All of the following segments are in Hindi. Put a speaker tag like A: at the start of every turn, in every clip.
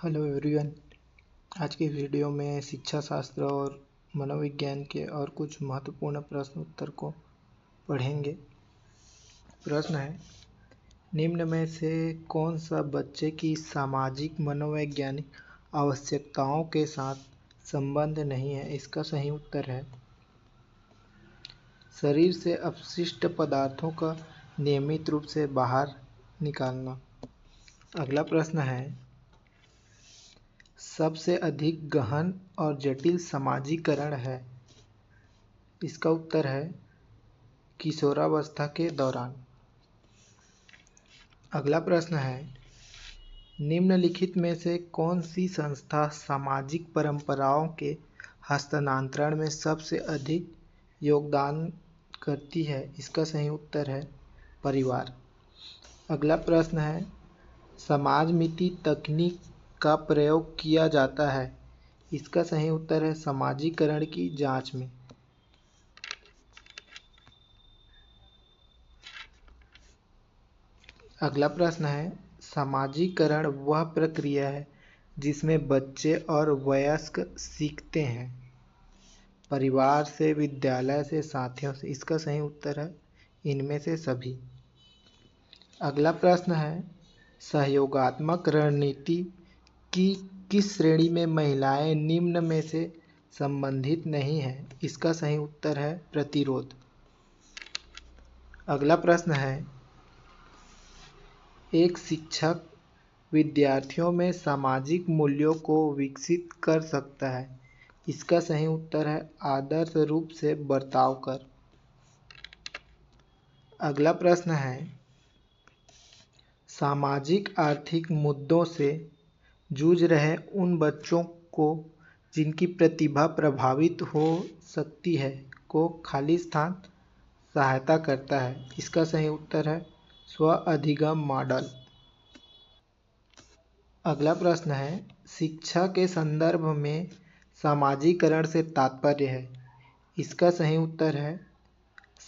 A: Hello everyone. आज के वीडियो में शिक्षा शास्त्र और मनोविज्ञान के और कुछ महत्वपूर्ण प्रश्न उत्तर को पढ़ेंगे। प्रश्न है, निम्न में से कौन सा बच्चे की सामाजिक मनोवैज्ञानिक आवश्यकताओं के साथ संबंध नहीं है? इसका सही उत्तर है शरीर से अपशिष्ट पदार्थों का नियमित रूप से बाहर निकालना। अगला प्रश्न है, सबसे अधिक गहन और जटिल समाजीकरण है? इसका उत्तर है किशोरावस्था के दौरान। अगला प्रश्न है, निम्नलिखित में से कौन सी संस्था सामाजिक परंपराओं के हस्तांतरण में सबसे अधिक योगदान करती है? इसका सही उत्तर है परिवार। अगला प्रश्न है, समाजमिति तकनीक का प्रयोग किया जाता है? इसका सही उत्तर है समाजीकरण की जांच में। अगला प्रश्न है, समाजीकरण वह प्रक्रिया है जिसमें बच्चे और वयस्क सीखते हैं? परिवार से, विद्यालय से, साथियों से? इसका सही उत्तर है इनमें से सभी। अगला प्रश्न है, सहयोगात्मक रणनीति की किस श्रेणी में महिलाएं निम्न में से संबंधित नहीं है? इसका सही उत्तर है प्रतिरोध। अगला प्रश्न है, एक शिक्षक विद्यार्थियों में सामाजिक मूल्यों को विकसित कर सकता है? इसका सही उत्तर है आदर्श रूप से बर्ताव कर। अगला प्रश्न है, सामाजिक आर्थिक मुद्दों से जूझ रहे उन बच्चों को जिनकी प्रतिभा प्रभावित हो सकती है को खाली स्थान सहायता करता है? इसका सही उत्तर है स्व अधिगम मॉडल। अगला प्रश्न है, शिक्षा के संदर्भ में सामाजीकरण से तात्पर्य है? इसका सही उत्तर है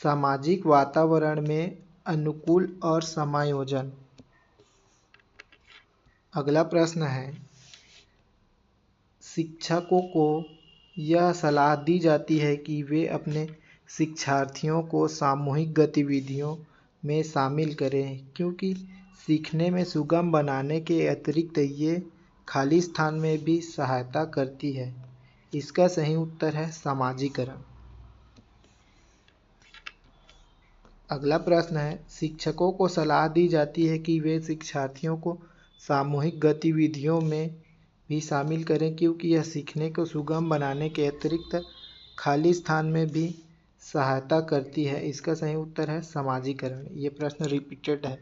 A: सामाजिक वातावरण में अनुकूल और समायोजन। अगला प्रश्न है, शिक्षकों को यह सलाह दी जाती है कि वे अपने शिक्षार्थियों को सामूहिक गतिविधियों में शामिल करें क्योंकि सीखने में सुगम बनाने के अतिरिक्त ये खाली स्थान में भी सहायता करती है। इसका सही उत्तर है समाजीकरण। अगला प्रश्न है, शिक्षकों को सलाह दी जाती है कि वे शिक्षार्थियों को सामूहिक गतिविधियों में भी शामिल करें क्योंकि यह सीखने को सुगम बनाने के अतिरिक्त खाली स्थान में भी सहायता करती है। इसका सही उत्तर है समाजीकरण। ये प्रश्न रिपीटेड है।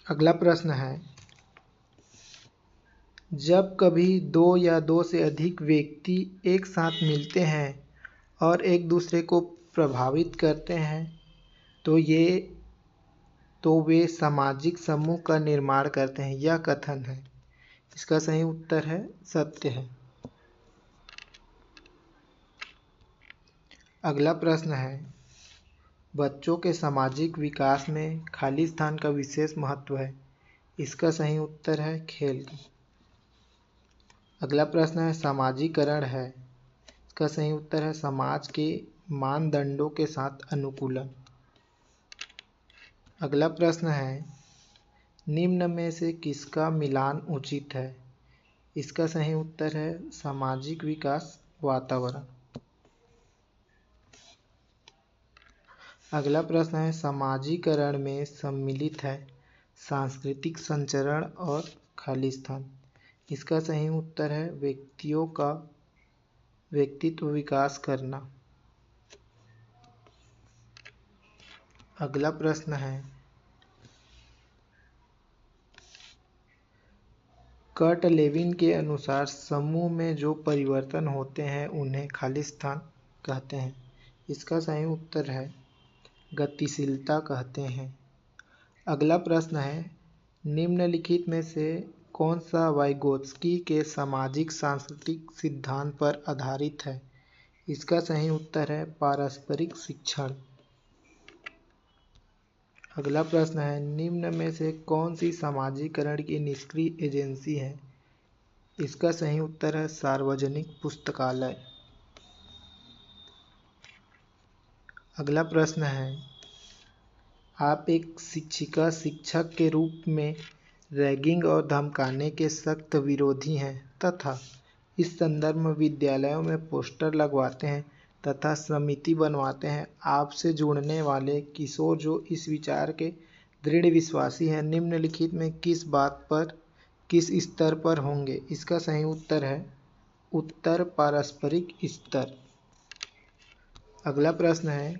A: अगला प्रश्न है, जब कभी दो या दो से अधिक व्यक्ति एक साथ मिलते हैं और एक दूसरे को प्रभावित करते हैं तो वे सामाजिक समूह का निर्माण करते हैं। यह कथन है। इसका सही उत्तर है सत्य है। अगला प्रश्न है, बच्चों के सामाजिक विकास में खाली स्थान का विशेष महत्व है? इसका सही उत्तर है खेल। अगला प्रश्न है, समाजीकरण है? इसका सही उत्तर है समाज के मानदंडों के साथ अनुकूलन। अगला प्रश्न है, निम्न में से किसका मिलान उचित है? इसका सही उत्तर है सामाजिक विकास वातावरण। अगला प्रश्न है, समाजीकरण में सम्मिलित है सांस्कृतिक संचरण और खाली स्थान? इसका सही उत्तर है व्यक्तियों का व्यक्तित्व विकास करना। अगला प्रश्न है, कर्ट लेविन के अनुसार समूह में जो परिवर्तन होते हैं उन्हें खाली स्थान कहते हैं। इसका सही उत्तर है गतिशीलता कहते हैं। अगला प्रश्न है, निम्नलिखित में से कौन सा वाइगोत्स्की के सामाजिक सांस्कृतिक सिद्धांत पर आधारित है? इसका सही उत्तर है पारस्परिक शिक्षण। अगला प्रश्न है, निम्न में से कौन सी समाजीकरण की निष्क्रिय एजेंसी है? इसका सही उत्तर है सार्वजनिक पुस्तकालय। अगला प्रश्न है, आप एक शिक्षिका शिक्षक के रूप में रैगिंग और धमकाने के सख्त विरोधी हैं तथा इस संदर्भ में विद्यालयों में पोस्टर लगवाते हैं तथा समिति बनवाते हैं। आपसे जुड़ने वाले किशोर जो इस विचार के दृढ़ विश्वासी हैं, निम्नलिखित में किस बात पर किस स्तर पर होंगे? इसका सही उत्तर है उत्तर पारस्परिक स्तर। अगला प्रश्न है,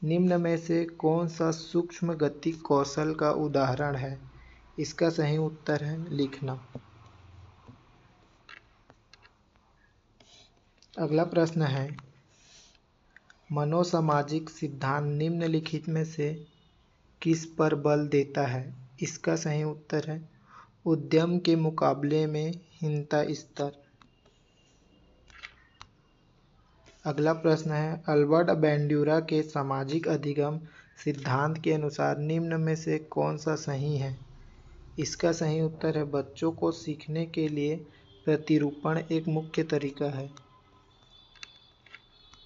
A: निम्न में से कौन सा सूक्ष्म गति कौशल का उदाहरण है? इसका सही उत्तर है लिखना। अगला प्रश्न है, मनोसामाजिक सिद्धांत निम्नलिखित में से किस पर बल देता है? इसका सही उत्तर है उद्यम के मुकाबले में हीनता स्तर। अगला प्रश्न है, अल्बर्ट बैंड्यूरा के सामाजिक अधिगम सिद्धांत के अनुसार निम्न में से कौन सा सही है? इसका सही उत्तर है बच्चों को सीखने के लिए प्रतिरूपण एक मुख्य तरीका है।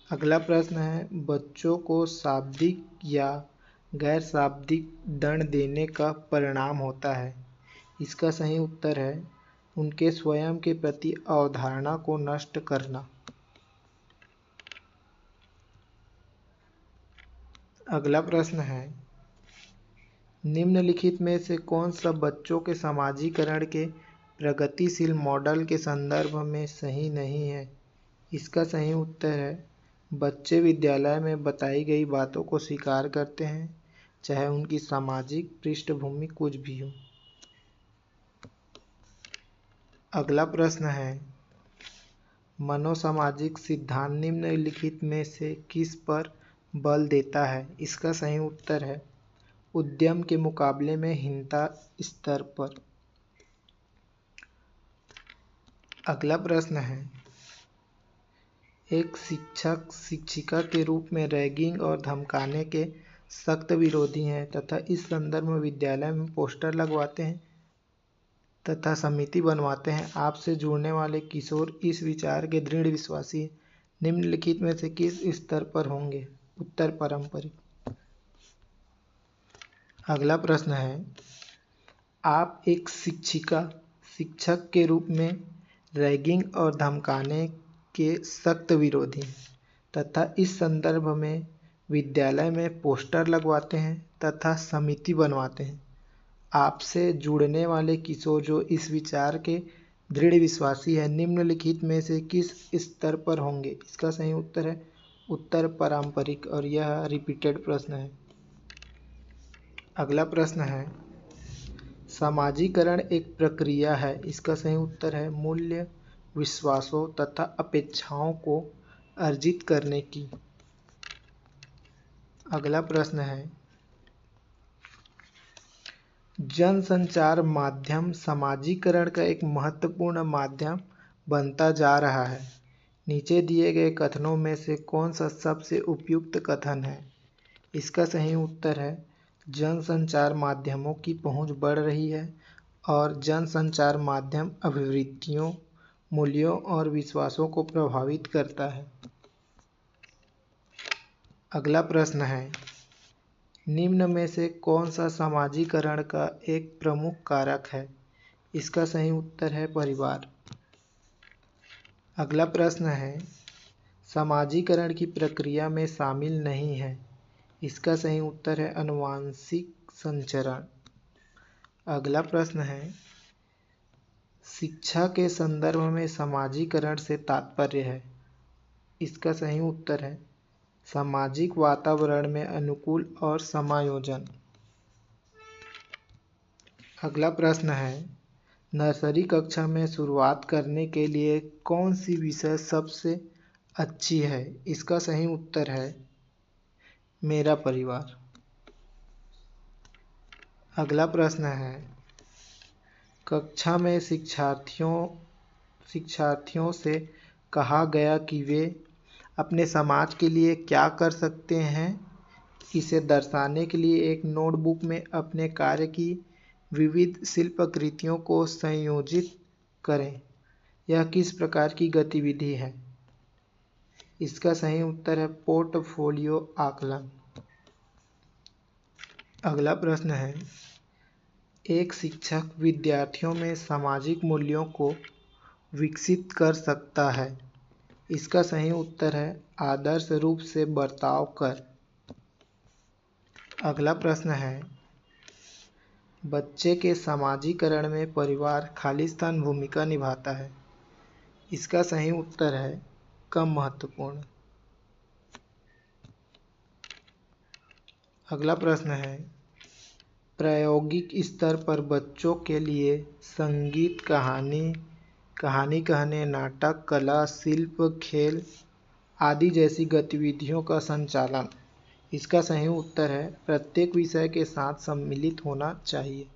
A: अगला प्रश्न है, बच्चों को शाब्दिक या गैर शाब्दिक दंड देने का परिणाम होता है। इसका सही उत्तर है उनके स्वयं के प्रति अवधारणा को नष्ट करना। अगला प्रश्न है, निम्नलिखित में से कौन सा बच्चों के समाजीकरण के प्रगतिशील मॉडल के संदर्भ में सही नहीं है? इसका सही उत्तर है बच्चे विद्यालय में बताई गई बातों को स्वीकार करते हैं, चाहे उनकी सामाजिक पृष्ठभूमि कुछ भी हो। अगला प्रश्न है, मनोसामाजिक सिद्धांत निम्नलिखित में से किस पर बल देता है? इसका सही उत्तर है उद्यम के मुकाबले में हीनता स्तर पर। अगला प्रश्न है, एक शिक्षक शिक्षिका के रूप में रैगिंग और धमकाने के सख्त विरोधी हैं तथा इस संदर्भ में विद्यालय में पोस्टर लगवाते हैं तथा समिति बनवाते हैं। आपसे जुड़ने वाले किशोर इस विचार के दृढ़ विश्वासी हैं। निम्नलिखित में से किस स्तर पर होंगे? उत्तर पारंपरिक। अगला प्रश्न है, आप एक शिक्षिका शिक्षक के रूप में रैगिंग और धमकाने के सख्त विरोधी हैं तथा इस संदर्भ में विद्यालय में पोस्टर लगवाते हैं तथा समिति बनवाते हैं। आपसे जुड़ने वाले किशोर जो इस विचार के दृढ़ विश्वासी है, निम्नलिखित में से किस स्तर पर होंगे? इसका सही उत्तर है उत्तर पारंपरिक और यह रिपीटेड प्रश्न है। अगला प्रश्न है, समाजीकरण एक प्रक्रिया है। इसका सही उत्तर है मूल्य, विश्वासों तथा अपेक्षाओं को अर्जित करने की। अगला प्रश्न है, जनसंचार माध्यम समाजीकरण का एक महत्वपूर्ण माध्यम बनता जा रहा है। नीचे दिए गए कथनों में से कौन सा सबसे उपयुक्त कथन है? इसका सही उत्तर है जनसंचार माध्यमों की पहुंच बढ़ रही है और जनसंचार माध्यम अभिवृत्तियों, मूल्यों और विश्वासों को प्रभावित करता है। अगला प्रश्न है, निम्न में से कौन सा समाजीकरण का एक प्रमुख कारक है? इसका सही उत्तर है परिवार। अगला प्रश्न है, समाजीकरण की प्रक्रिया में शामिल नहीं है। इसका सही उत्तर है आनुवंशिक संचरण। अगला प्रश्न है, शिक्षा के संदर्भ में समाजीकरण से तात्पर्य है। इसका सही उत्तर है सामाजिक वातावरण में अनुकूल और समायोजन। अगला प्रश्न है, नर्सरी कक्षा में शुरुआत करने के लिए कौन सी विषय सबसे अच्छी है? इसका सही उत्तर है मेरा परिवार। अगला प्रश्न है, कक्षा में शिक्षार्थियों से कहा गया कि वे अपने समाज के लिए क्या कर सकते हैं इसे दर्शाने के लिए एक नोटबुक में अपने कार्य की विविध शिल्पाकृतियों को संयोजित करें। यह किस प्रकार की गतिविधि है? इसका सही उत्तर है पोर्टफोलियो आकलन। अगला प्रश्न है, एक शिक्षक विद्यार्थियों में सामाजिक मूल्यों को विकसित कर सकता है। इसका सही उत्तर है आदर्श रूप से बर्ताव कर। अगला प्रश्न है, बच्चे के समाजीकरण में परिवार खालिस्तान भूमिका निभाता है। इसका सही उत्तर है कम महत्वपूर्ण। अगला प्रश्न है, प्रायोगिक स्तर पर बच्चों के लिए संगीत, कहानी कहने, नाटक, कला, शिल्प, खेल आदि जैसी गतिविधियों का संचालन। इसका सही उत्तर है प्रत्येक विषय के साथ सम्मिलित होना चाहिए।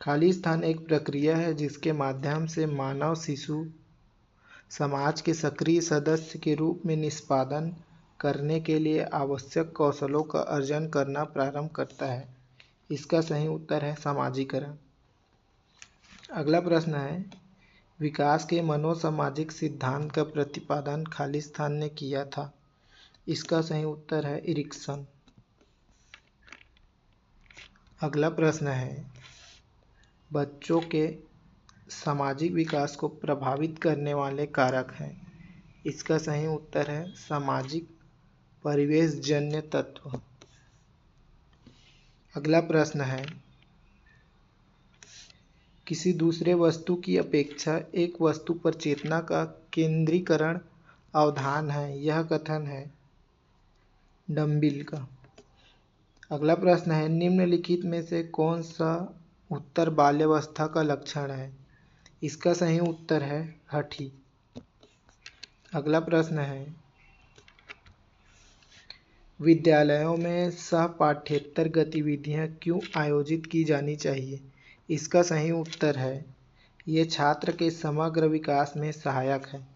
A: खालिस्तान एक प्रक्रिया है जिसके माध्यम से मानव शिशु समाज के सक्रिय सदस्य के रूप में निष्पादन करने के लिए आवश्यक कौशलों का अर्जन करना प्रारंभ करता है। इसका सही उत्तर है समाजीकरण। अगला प्रश्न है, विकास के मनोसामाजिक सिद्धांत का प्रतिपादन खालिस्तान ने किया था। इसका सही उत्तर है इरिक्सन। अगला प्रश्न है, बच्चों के सामाजिक विकास को प्रभावित करने वाले कारक हैं। इसका सही उत्तर है सामाजिक परिवेशजन्य तत्व। अगला प्रश्न है, किसी दूसरे वस्तु की अपेक्षा एक वस्तु पर चेतना का केंद्रीकरण अवधान है। यह कथन है डम्बिल का। अगला प्रश्न है, निम्नलिखित में से कौन सा उत्तर बाल्यावस्था का लक्षण है? इसका सही उत्तर है हठी। अगला प्रश्न है, विद्यालयों में सहपाठ्येतर गतिविधियां क्यों आयोजित की जानी चाहिए? इसका सही उत्तर है ये छात्र के समग्र विकास में सहायक है।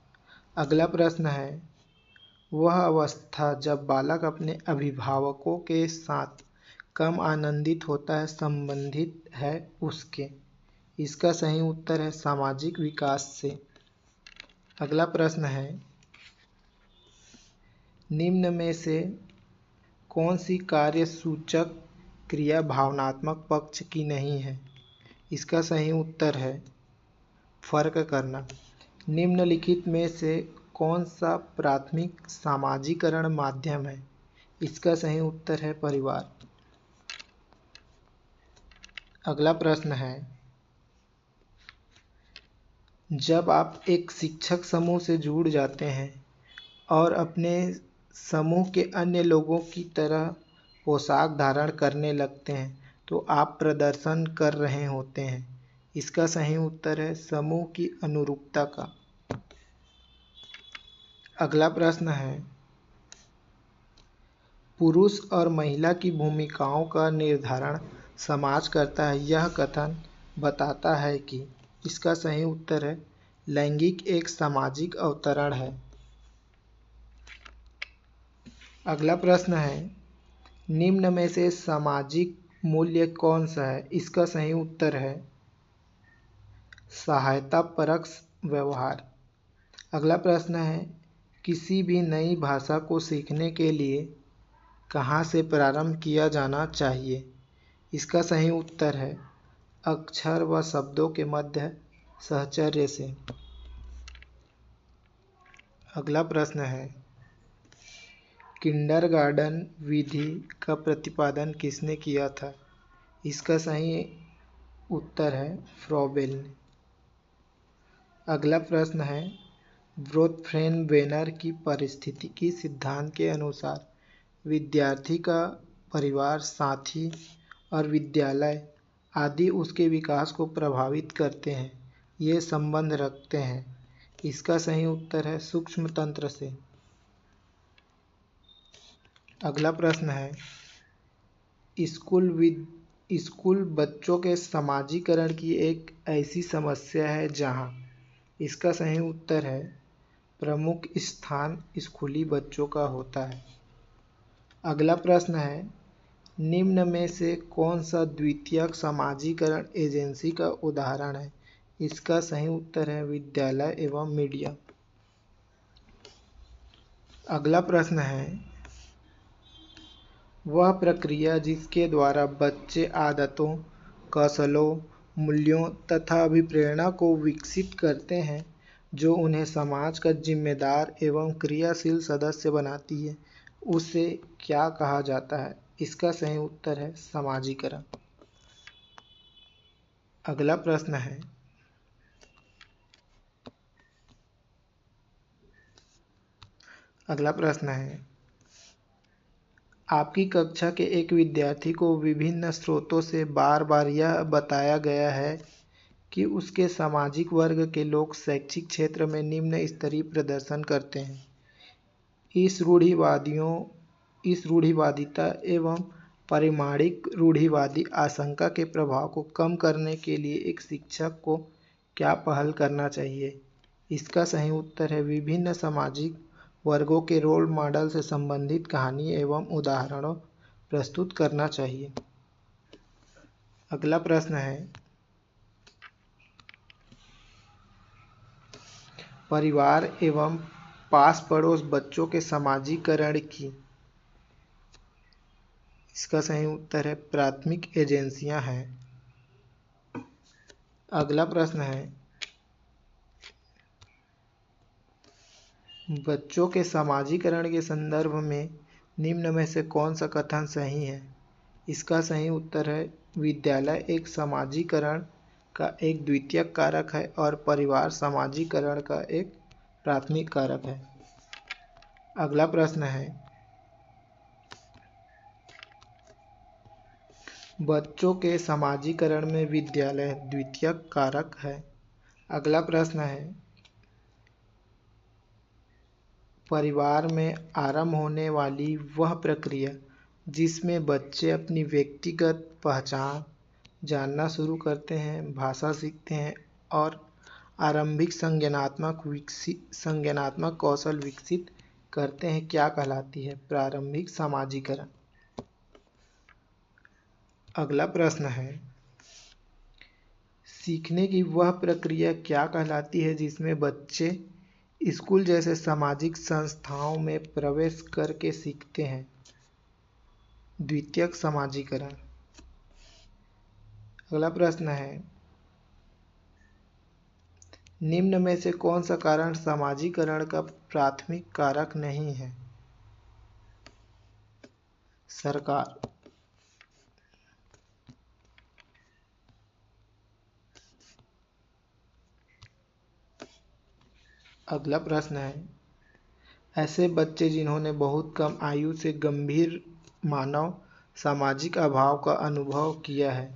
A: अगला प्रश्न है, वह अवस्था जब बालक अपने अभिभावकों के साथ कम आनंदित होता है संबंधित है उसके। इसका सही उत्तर है सामाजिक विकास से। अगला प्रश्न है, निम्न में से कौन सी कार्य सूचक क्रिया भावनात्मक पक्ष की नहीं है? इसका सही उत्तर है फर्क करना। निम्नलिखित में से कौन सा प्राथमिक सामाजीकरण माध्यम है? इसका सही उत्तर है परिवार। अगला प्रश्न है, जब आप एक शिक्षक समूह से जुड़ जाते हैं और अपने समूह के अन्य लोगों की तरह पोशाक धारण करने लगते हैं तो आप प्रदर्शन कर रहे होते हैं। इसका सही उत्तर है समूह की अनुरूपता का। अगला प्रश्न है, पुरुष और महिला की भूमिकाओं का निर्धारण समाज करता है। यह कथन बताता है कि। इसका सही उत्तर है लैंगिक एक सामाजिक अवतरण है। अगला प्रश्न है, निम्न में से सामाजिक मूल्य कौन सा है? इसका सही उत्तर है सहायतापरक व्यवहार। अगला प्रश्न है, किसी भी नई भाषा को सीखने के लिए कहाँ से प्रारंभ किया जाना चाहिए? इसका सही उत्तर है अक्षर व शब्दों के मध्य साहचर्य से। अगला प्रश्न है, किंडरगार्टन विधि का प्रतिपादन किसने किया था? इसका सही उत्तर है फ्रॉबेल ने। अगला प्रश्न है, ब्रोथ-फ्रेन-वेनर की पारिस्थितिकी सिद्धांत के अनुसार विद्यार्थी का परिवार, साथी और विद्यालय आदि उसके विकास को प्रभावित करते हैं, ये संबंध रखते हैं। इसका सही उत्तर है सूक्ष्म तंत्र से। अगला प्रश्न है, स्कूल बच्चों के समाजीकरण की एक ऐसी समस्या है जहाँ। इसका सही उत्तर है प्रमुख स्थान स्कूली बच्चों का होता है। अगला प्रश्न है, निम्न में से कौन सा द्वितीयक समाजीकरण एजेंसी का उदाहरण है? इसका सही उत्तर है विद्यालय एवं मीडिया। अगला प्रश्न है, वह प्रक्रिया जिसके द्वारा बच्चे आदतों, कौशलों, मूल्यों तथा अभिप्रेरणा को विकसित करते हैं जो उन्हें समाज का जिम्मेदार एवं क्रियाशील सदस्य बनाती है, उसे क्या कहा जाता है? इसका सही उत्तर है समाजीकरण। अगला प्रश्न है, आपकी कक्षा के एक विद्यार्थी को विभिन्न स्रोतों से बार बार यह बताया गया है कि उसके सामाजिक वर्ग के लोग शैक्षिक क्षेत्र में निम्न स्तरीय प्रदर्शन करते हैं। इस रूढ़िवादिता एवं परिमाणिक रूढ़िवादी आशंका के प्रभाव को कम करने के लिए एक शिक्षक को क्या पहल करना चाहिए? इसका सही उत्तर है विभिन्न सामाजिक वर्गों के रोल मॉडल से संबंधित कहानी एवं उदाहरणों प्रस्तुत करना चाहिए। अगला प्रश्न है, परिवार एवं पास पड़ोस बच्चों के समाजीकरण की। इसका सही उत्तर है प्राथमिक एजेंसियां हैं। अगला प्रश्न है, बच्चों के समाजीकरण के संदर्भ में निम्न में से कौन सा कथन सही है? इसका सही उत्तर है विद्यालय एक समाजीकरण का एक द्वितीयक कारक है और परिवार समाजीकरण का एक प्राथमिक कारक है। अगला प्रश्न है, बच्चों के समाजीकरण में विद्यालय द्वितीयक कारक है। अगला प्रश्न है, परिवार में आरंभ होने वाली वह प्रक्रिया जिसमें बच्चे अपनी व्यक्तिगत पहचान जानना शुरू करते हैं, भाषा सीखते हैं और आरंभिक संज्ञानात्मक कौशल विकसित करते हैं, क्या कहलाती है? प्रारंभिक समाजीकरण। अगला प्रश्न है, सीखने की वह प्रक्रिया क्या कहलाती है जिसमें बच्चे स्कूल जैसे सामाजिक संस्थाओं में प्रवेश करके सीखते हैं? द्वितीयक समाजीकरण। अगला प्रश्न है, निम्न में से कौन सा कारण समाजीकरण का प्राथमिक कारक नहीं है? सरकार। अगला प्रश्न है, ऐसे बच्चे जिन्होंने बहुत कम आयु से गंभीर मानव सामाजिक अभाव का अनुभव किया है,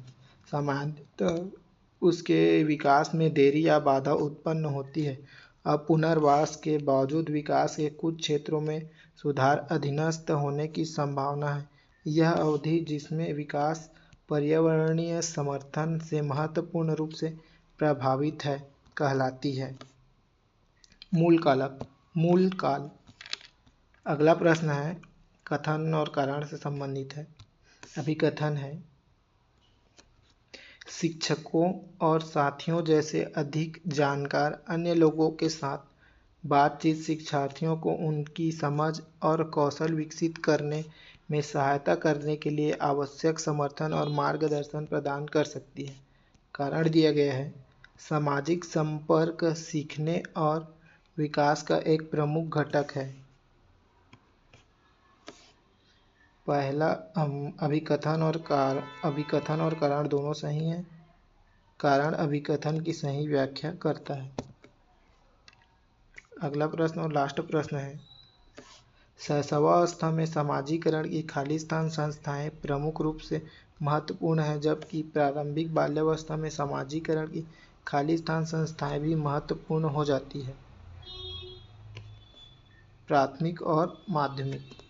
A: सामान्यतः उसके विकास में देरी या बाधा उत्पन्न होती है। अब पुनर्वास के बावजूद विकास के कुछ क्षेत्रों में सुधार अधीनस्थ होने की संभावना है। यह अवधि जिसमें विकास पर्यावरणीय समर्थन से महत्वपूर्ण रूप से प्रभावित है कहलाती है मूल काल। अगला प्रश्न है, कथन और कारण से संबंधित है। अभिकथन है, शिक्षकों और साथियों जैसे अधिक जानकार अन्य लोगों के साथ बातचीत शिक्षार्थियों को उनकी समझ और कौशल विकसित करने में सहायता करने के लिए आवश्यक समर्थन और मार्गदर्शन प्रदान कर सकती है। कारण दिया गया है, सामाजिक संपर्क सीखने और विकास का एक प्रमुख घटक है। पहला अभिकथन और कारण दोनों सही हैं। कारण अभिकथन की सही व्याख्या करता है। अगला प्रश्न और लास्ट प्रश्न है, शैशवावस्था में समाजीकरण की खालिस्तान संस्थाएं प्रमुख रूप से महत्वपूर्ण है, जबकि प्रारंभिक बाल्यावस्था में समाजीकरण की खालिस्तान संस्थाएं भी महत्वपूर्ण हो जाती है। प्राथमिक और माध्यमिक।